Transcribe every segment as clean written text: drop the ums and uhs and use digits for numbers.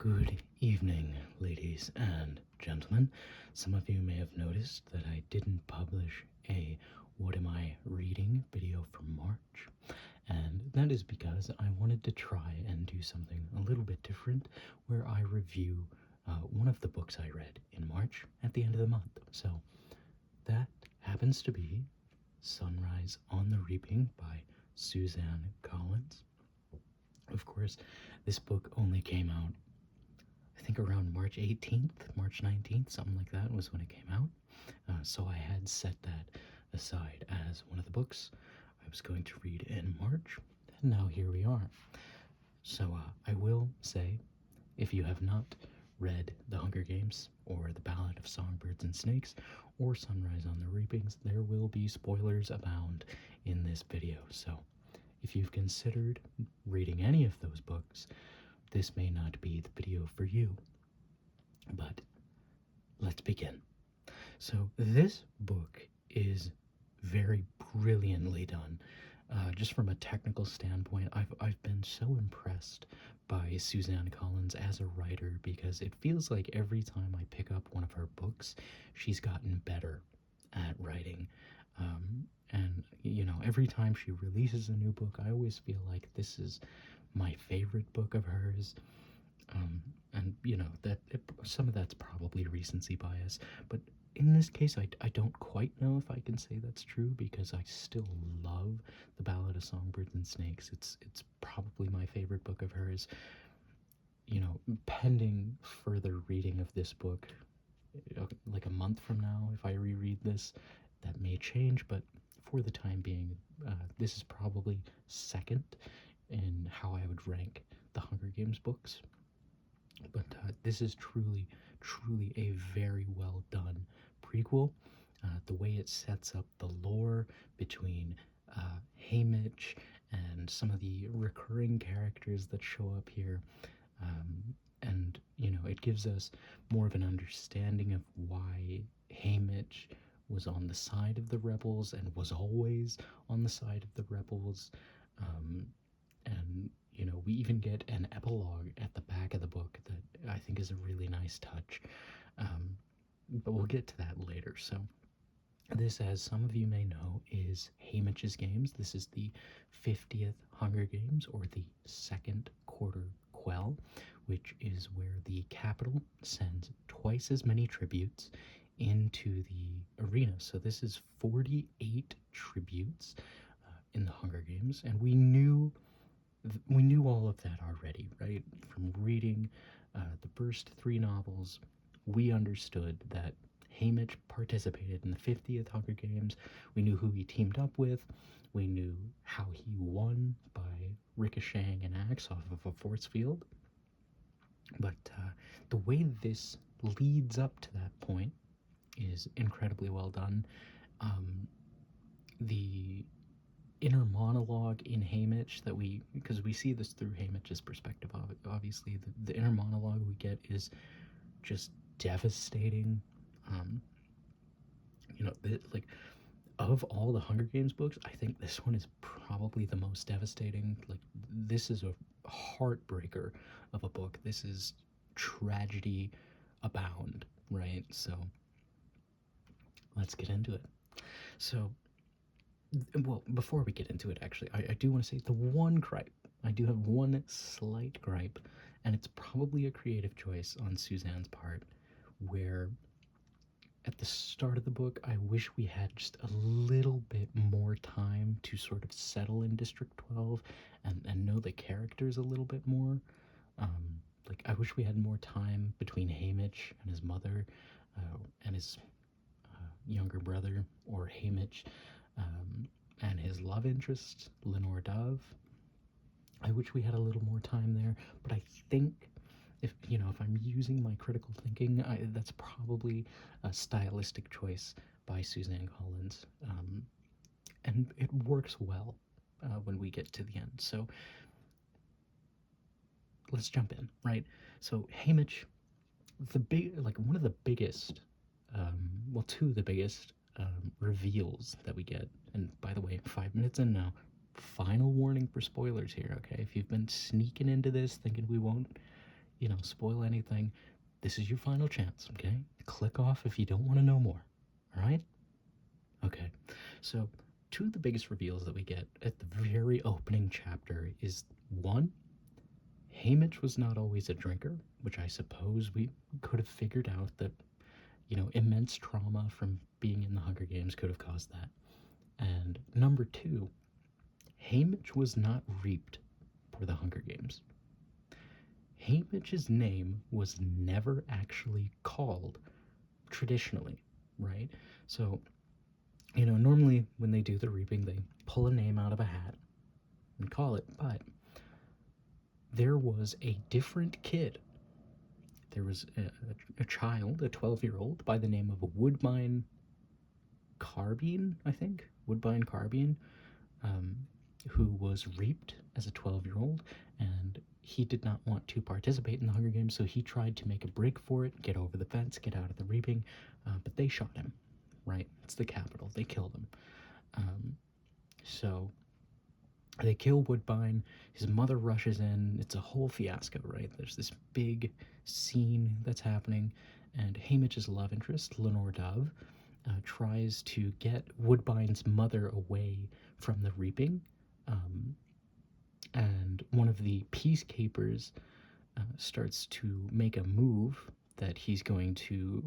Good evening, ladies and gentlemen. Some of you may have noticed that I didn't publish a What Am I Reading video for March, and that is because I wanted to try and do something a little bit different where I review one of the books I read in March at the end of the month. So that happens to be Sunrise on the Reaping by Suzane Collins. Of course, this book only came out, I think, around March 18th, March 19th, something like that was when it came out. So I had set that aside as one of the books I was going to read in March, and now here we are. So I will say, if you have not read The Hunger Games, or The Ballad of Songbirds and Snakes, or Sunrise on the Reapings, there will be spoilers abound in this video. So if you've considered reading any of those books, this may not be the video for you. But let's begin. So this book is very brilliantly done. Just from a technical standpoint, I've been so impressed by Suzane Collins as a writer, because it feels like every time I pick up one of her books, she's gotten better at writing. And, you know, every time she releases a new book, I always feel like this is my favorite book of hers. And, you know, some of that's probably recency bias, but in this case, I don't quite know if I can say that's true, because I still love The Ballad of Songbirds and Snakes. It's probably my favorite book of hers. You know, pending further reading of this book, like a month from now, if I reread this, that may change, but for the time being, this is probably second in how I would rank the Hunger Games books. But this is truly a very well done prequel. The way it sets up the lore between Haymitch and some of the recurring characters that show up here, and, you know, it gives us more of an understanding of why Haymitch was on the side of the rebels and was always on the side of the rebels. And, you know, we even get an epilogue at the back of the book that I think is a really nice touch. But we'll get to that later. So this, as some of you may know, is Haymitch's Games. This is the 50th Hunger Games, or the second quarter quell, which is where the capital sends twice as many tributes into the arena. So this is 48 tributes in the Hunger Games, and we knew all of that already, right? From reading the first three novels, we understood that Haymitch participated in the 50th Hunger Games. We knew who he teamed up with. We knew how he won by ricocheting an axe off of a force field. But the way this leads up to that point is incredibly well done. The inner monologue in Haymitch because we see this through Haymitch's perspective, obviously, the inner monologue we get is just devastating. You know, like, of all the Hunger Games books, I think this one is probably the most devastating. Like, this is a heartbreaker of a book. This is tragedy abound, right? So let's get into it. So, well, before we get into it, actually, I do want to say the one gripe. I do have one slight gripe, and it's probably a creative choice on Suzane's part, where at the start of the book, I wish we had just a little bit more time to sort of settle in District 12 and know the characters a little bit more. Like, I wish we had more time between Haymitch and his mother, and his younger brother, or Haymitch, and his love interest, Lenore Dove. I wish we had a little more time there, but I think, if I'm using my critical thinking, that's probably a stylistic choice by Suzane Collins, and it works well when we get to the end. So let's jump in, right? So Haymitch, one of the biggest, two of the biggest reveals that we get, and by the way, 5 minutes in now, final warning for spoilers here, okay? If you've been sneaking into this thinking we won't spoil anything, this is your final chance, okay? Click off if you don't want to know more, all right? Okay, so two of the biggest reveals that we get at the very opening chapter is one, Haymitch was not always a drinker, which I suppose we could have figured out that, immense trauma from being in the Hunger Games could have caused that. And number two, Haymitch was not reaped for the Hunger Games. Haymitch's name was never actually called traditionally, right? So, normally when they do the reaping, they pull a name out of a hat and call it, but there was a different kid. There was a child, a 12-year-old, by the name of Woodbine Carbine, I think, Woodbine Carbine, who was reaped as a 12-year-old, and he did not want to participate in the Hunger Games, so he tried to make a break for it, get over the fence, get out of the reaping, but they shot him, right? It's the Capitol. They killed him. So they kill Woodbine. His mother rushes in. It's a whole fiasco, right? There's this big scene that's happening, and Haymitch's love interest, Lenore Dove, tries to get Woodbine's mother away from the reaping. And one of the peacekeepers starts to make a move that he's going to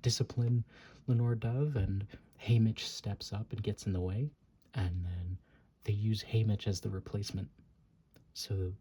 discipline Lenore Dove, and Haymitch steps up and gets in the way, and then they use Haymitch as the replacement. So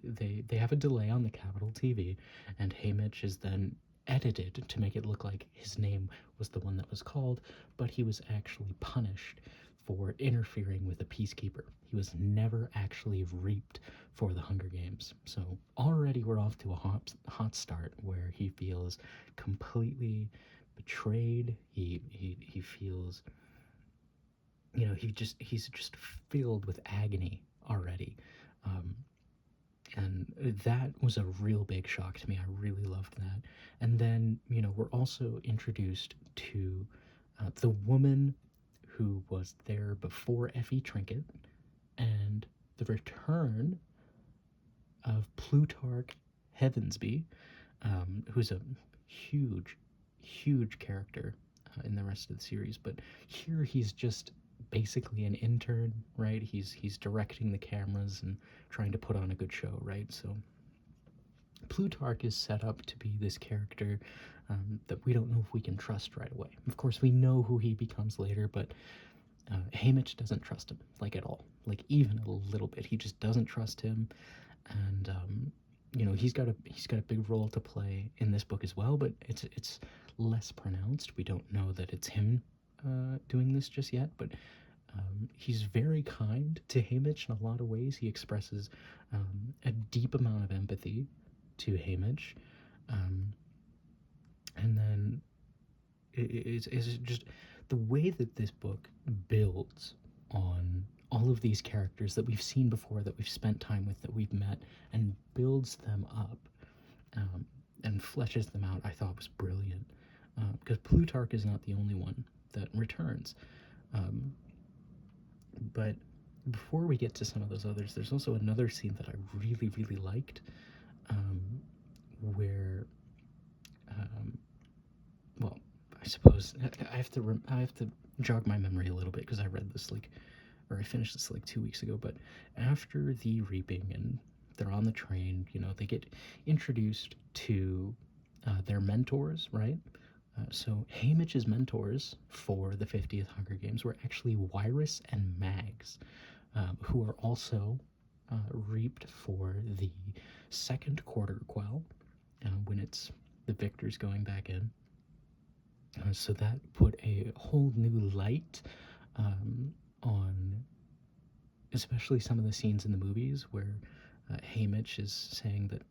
they have a delay on the Capitol TV, and Haymitch is then edited to make it look like his name was the one that was called, but he was actually punished for interfering with a peacekeeper. He was never actually reaped for the Hunger Games. So already we're off to a hot start where he feels completely betrayed. He feels, he's just filled with agony already. And that was a real big shock to me. I really loved that. And then, we're also introduced to the woman who was there before Effie Trinket, and the return of Plutarch Heavensby, who's a huge character in the rest of the series. But here he's just basically an intern, right? He's directing the cameras and trying to put on a good show, right? So Plutarch is set up to be this character that we don't know if we can trust right away. Of course, we know who he becomes later, but Haymitch doesn't trust him, like, at all, like, even a little bit. He just doesn't trust him, and he's got a big role to play in this book as well, but it's less pronounced. We don't know that it's him doing this just yet, but he's very kind to Haymitch in a lot of ways. He expresses a deep amount of empathy to Haymitch, and then it's just the way that this book builds on all of these characters that we've seen before, that we've spent time with, that we've met, and builds them up and fleshes them out, I thought was brilliant. Because Plutarch is not the only one that returns. But before we get to some of those others, there's also another scene that I really, really liked, where, well, I suppose I have to jog my memory a little bit, because I read this I finished this 2 weeks ago. But after the reaping and they're on the train, they get introduced to their mentors, right? So Haymitch's mentors for the 50th Hunger Games were actually Wyrus and Mags, who are also reaped for the second quarter quell, when it's the victors going back in. So that put a whole new light on especially some of the scenes in the movies where Haymitch is saying that,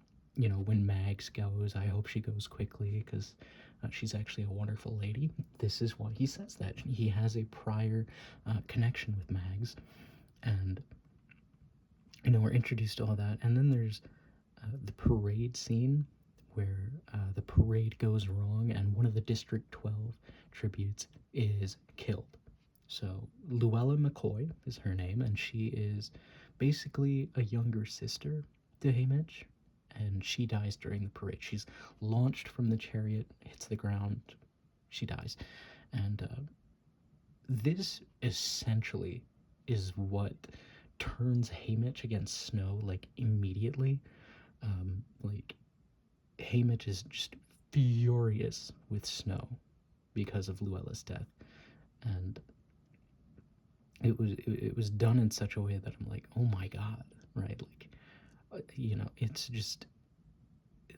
when Mags goes, I hope she goes quickly, because she's actually a wonderful lady. This is why he says that. He has a prior connection with Mags, and we're introduced to all that. And then there's the parade scene where the parade goes wrong and one of the District 12 tributes is killed. So Luella McCoy is her name, and she is basically a younger sister to Haymitch, and she dies during the parade. She's launched from the chariot, hits the ground, she dies. And this essentially is what turns Haymitch against Snow, like, immediately. Like, Haymitch is just furious with Snow because of Luella's death. And it was done in such a way that I'm like, oh my god, right? Like, it's just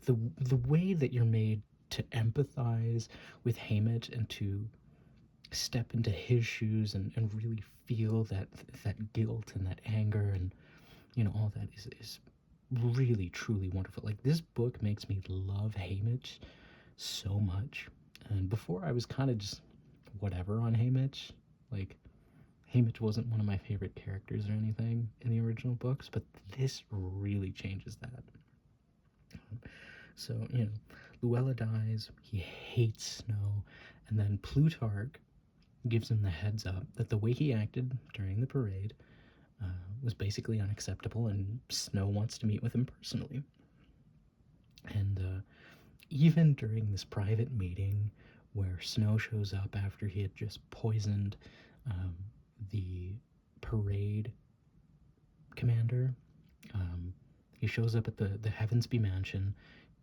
the way that you're made to empathize with Haymitch and to step into his shoes and really feel that guilt and that anger and all that is really truly wonderful. Like, this book makes me love Haymitch so much. And before, I was kind of just whatever on Haymitch. Like, Haymitch wasn't one of my favorite characters or anything in the original books, but this really changes that. So, Luella dies, he hates Snow, and then Plutarch gives him the heads up that the way he acted during the parade was basically unacceptable, and Snow wants to meet with him personally. And even during this private meeting where Snow shows up after he had just poisoned the parade commander, he shows up at the Heavensby mansion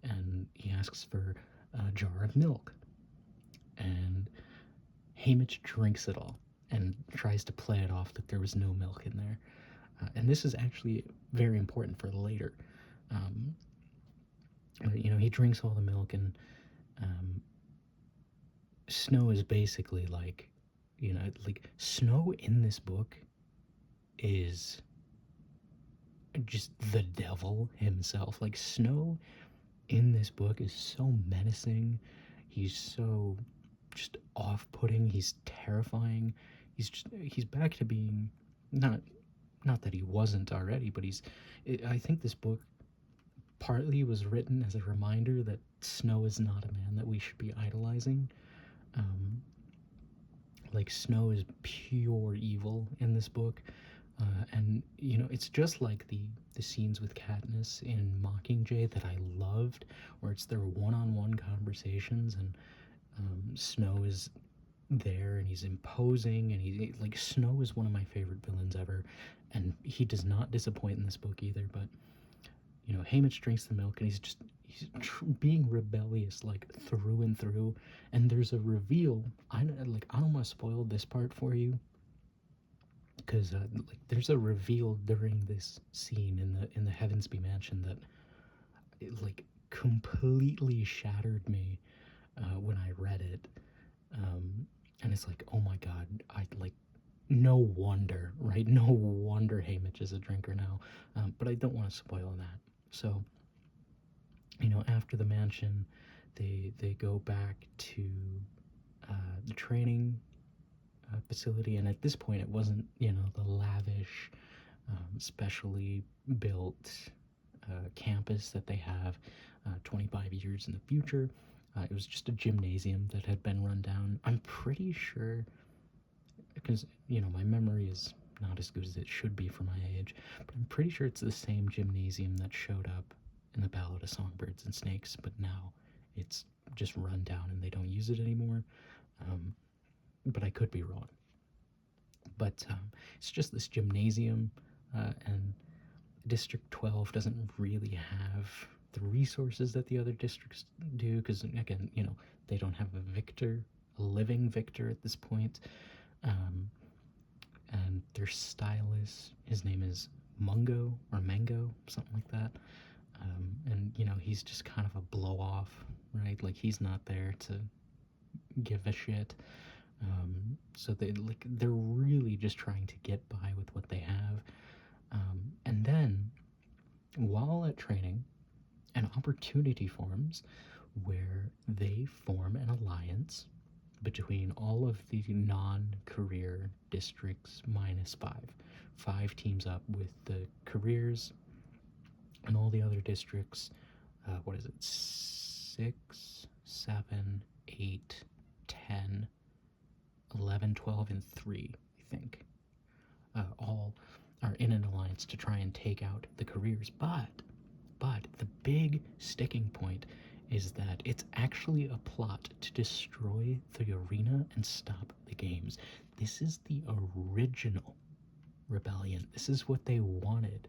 and he asks for a jar of milk. And Haymitch drinks it all and tries to play it off that there was no milk in there. And this is actually very important for later. He drinks all the milk, and Snow is basically like, Snow in this book is just the devil himself. Like, Snow in this book is so menacing. He's so just off-putting. He's terrifying. He's back to being not that he wasn't already, but I think this book partly was written as a reminder that Snow is not a man that we should be idolizing. Like, Snow is pure evil in this book. And, it's just like the scenes with Katniss in Mockingjay that I loved, where it's their one-on-one conversations, and Snow is there, and he's imposing, and Snow is one of my favorite villains ever, and he does not disappoint in this book either. But Haymitch drinks the milk, and he's being rebellious, like, through and through. And there's a reveal. I don't want to spoil this part for you, because there's a reveal during this scene in the Heavensby mansion that completely shattered me when I read it. And it's like, oh my god, no wonder, right? No wonder Haymitch is a drinker now. But I don't want to spoil that. So, after the mansion, they go back to the training facility, and at this point it wasn't, the lavish, specially built campus that they have 25 years in the future. It was just a gymnasium that had been run down. I'm pretty sure, because, my memory is not as good as it should be for my age, but I'm pretty sure it's the same gymnasium that showed up in the Ballad of Songbirds and Snakes, but now it's just run down and they don't use it anymore. But I could be wrong. But it's just this gymnasium, and District 12 doesn't really have the resources that the other districts do, because, again, they don't have a living Victor at this point. And their stylist, his name is Mungo, or Mango, something like that. And, he's just kind of a blow-off, right? Like, he's not there to give a shit. So they're really just trying to get by with what they have. And then, while at training, an opportunity forms where they form an alliance between all of the non-career districts minus 5. 5 teams up with the careers and all the other districts. 6, 7, 8, 10, 11, 12, and 3, I think. All are in an alliance to try and take out the careers, but But the big sticking point is that it's actually a plot to destroy the arena and stop the games. This is the original rebellion. This is what they wanted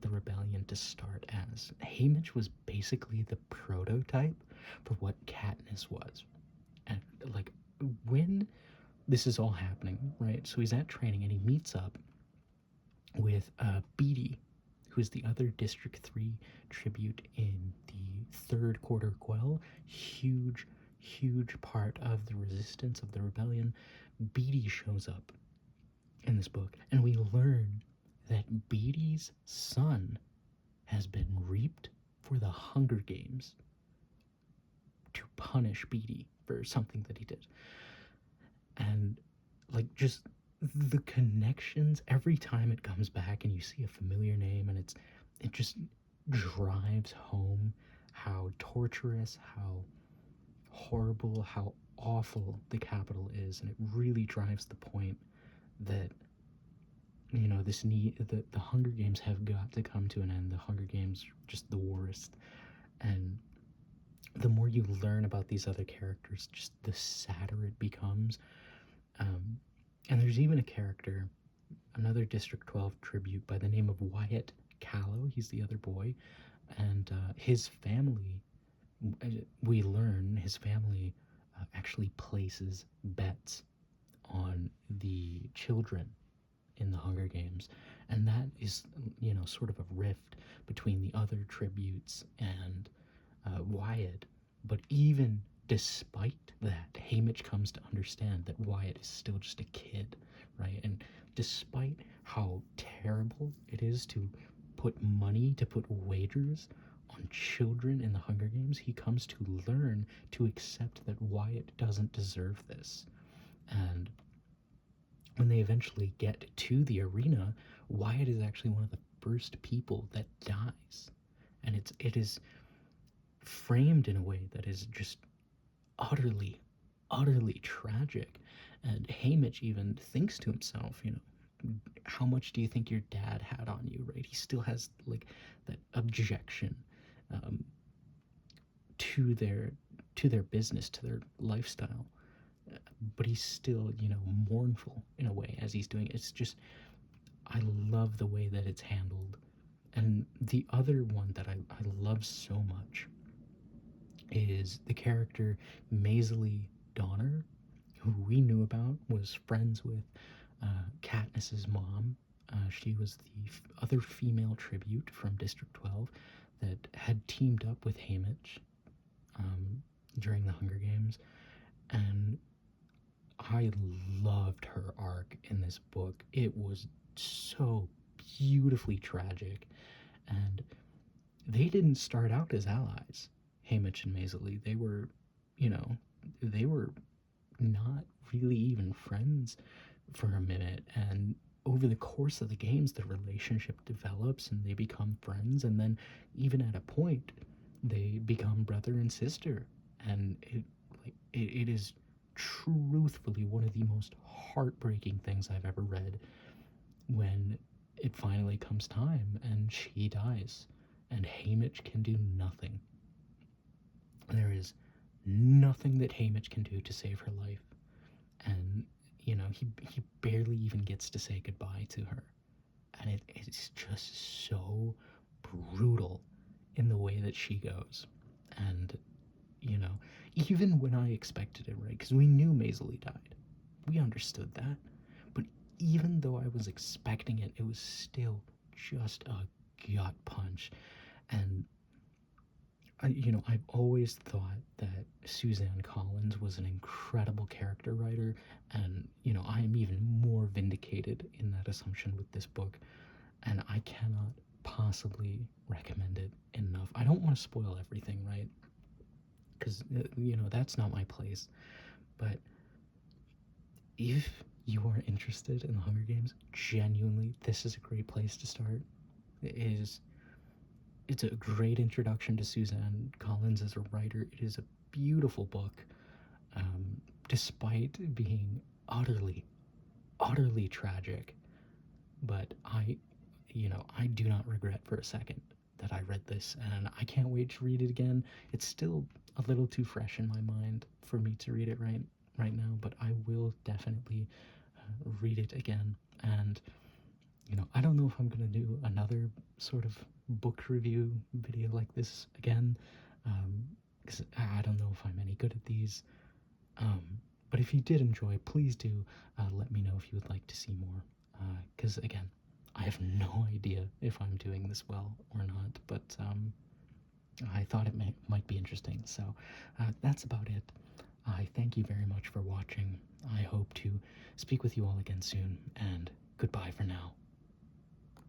the rebellion to start as. Haymitch was basically the prototype for what Katniss was. And like when this is all happening, right? So he's at training and he meets up with Beatty, who's the other District 3 tribute in the third quarter quell. Huge part of the resistance of the rebellion. Beatty shows up in this book, and we learn that Beatty's son has been reaped for the Hunger Games to punish Beatty for something that he did. And like just the connections every time it comes back and you see a familiar name, and it just drives home how torturous, how horrible, how awful the Capitol is. And it really drives the point that this need, the Hunger Games have got to come to an end. The Hunger Games are just the worst. And the more you learn about these other characters, just the sadder it becomes. And there's even a character, another District 12 tribute by the name of Wyatt Callow. He's the other boy. And his family, we learn his family actually places bets on the children in the Hunger Games. And that is, sort of a rift between the other tributes and Wyatt. But even despite that, Haymitch comes to understand that Wyatt is still just a kid, right? And despite how terrible it is to put money, to put wagers on children in the Hunger Games, he comes to learn to accept that Wyatt doesn't deserve this. And when they eventually get to the arena, Wyatt is actually one of the first people that dies. And it is framed in a way that is just utterly tragic. And Haymitch even thinks to himself, how much do you think your dad had on you, right? He still has like that objection to their business, to their lifestyle, but he's still mournful in a way as he's doing it. It's just, I love the way that it's handled. And the other one that I love so much is the character Maisie Donner, who we knew about, was friends with Katniss's mom. She was the other female tribute from District 12 that had teamed up with Haymitch during the Hunger Games. And I loved her arc in this book. It was so beautifully tragic. And they didn't start out as allies, Haymitch and Maisie. They were, they were not really even friends for a minute. And over the course of the games, the relationship develops and they become friends. And then even at a point, they become brother and sister. And it is truthfully one of the most heartbreaking things I've ever read, when it finally comes time and she dies and Haymitch can do nothing. There is nothing that Haymitch can do to save her life. And, he barely even gets to say goodbye to her. And it's just so brutal in the way that she goes. And, even when I expected it, right? Because we knew Maisie died. We understood that. But even though I was expecting it, it was still just a gut punch. And I've always thought that Suzane Collins was an incredible character writer, and, I am even more vindicated in that assumption with this book, and I cannot possibly recommend it enough. I don't want to spoil everything, right? Because, that's not my place. But if you are interested in the Hunger Games, genuinely, this is a great place to start. It's a great introduction to Suzane Collins as a writer. It is a beautiful book, despite being utterly tragic. But I do not regret for a second that I read this, and I can't wait to read it again. It's still a little too fresh in my mind for me to read it right now, but I will definitely read it again. And I don't know if I'm gonna do another sort of book review video like this again, because I don't know if I'm any good at these. Um, but if you did enjoy, please do let me know if you would like to see more. Because again, I have no idea if I'm doing this well or not, but I thought it might be interesting. So that's about it. I thank you very much for watching. I hope to speak with you all again soon, and goodbye for now.